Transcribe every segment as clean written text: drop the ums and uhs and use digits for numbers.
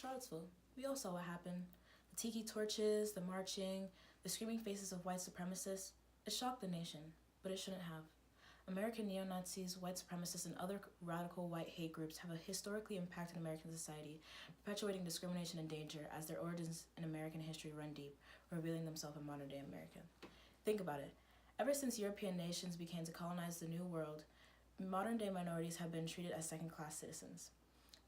Charlottesville. We all saw what happened. The tiki torches, the marching, the screaming faces of white supremacists. It shocked the nation, but it shouldn't have. American neo-Nazis, white supremacists, and other radical white hate groups have historically impacted American society, perpetuating discrimination and danger as their origins in American history run deep, revealing themselves in modern-day America. Think about it. Ever since European nations began to colonize the New World, modern-day minorities have been treated as second-class citizens.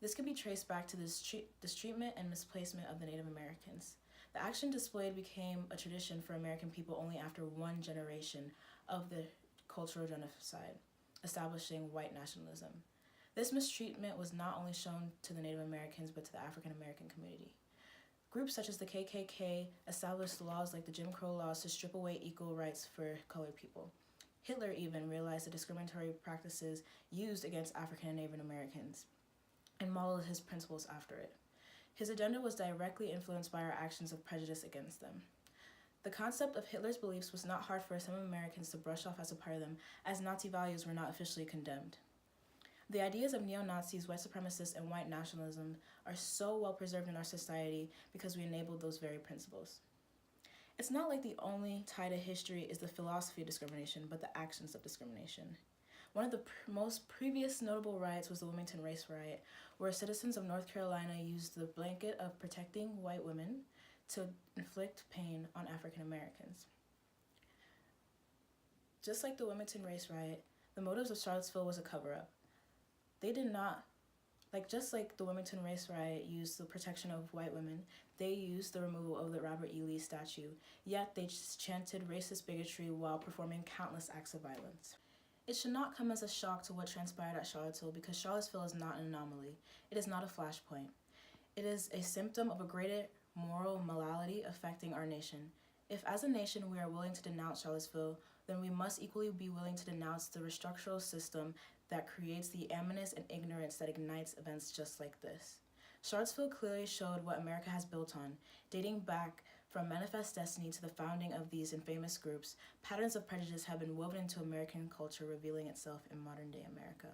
This can be traced back to this treatment and misplacement of the Native Americans. The action displayed became a tradition for American people only after one generation of the cultural genocide, establishing white nationalism. This mistreatment was not only shown to the Native Americans, but to the African American community. Groups such as the KKK established laws like the Jim Crow laws to strip away equal rights for colored people. Hitler even realized the discriminatory practices used against African and Native Americans and modeled his principles after it. His agenda was directly influenced by our actions of prejudice against them. The concept of Hitler's beliefs was not hard for some Americans to brush off as a part of them, as Nazi values were not officially condemned. The ideas of neo-Nazis, white supremacists, and white nationalism are so well preserved in our society because we enabled those very principles. It's not like the only tie to history is the philosophy of discrimination, but the actions of discrimination. One of the most previous notable riots was the Wilmington Race Riot, where citizens of North Carolina used the blanket of protecting white women to inflict pain on African Americans. Just like the Wilmington Race Riot, the motives of Charlottesville was a cover-up. They did not, just like the Wilmington Race Riot used the protection of white women, they used the removal of the Robert E. Lee statue, yet they chanted racist bigotry while performing countless acts of violence. It should not come as a shock to what transpired at Charlottesville because Charlottesville is not an anomaly. It is not a flashpoint. It is a symptom of a greater moral malady affecting our nation. If as a nation we are willing to denounce Charlottesville, then we must equally be willing to denounce the structural system that creates the animus and ignorance that ignites events just like this. Charlottesville clearly showed what America has built on, dating back from Manifest Destiny to the founding of these infamous groups. Patterns of prejudice have been woven into American culture, revealing itself in modern-day America.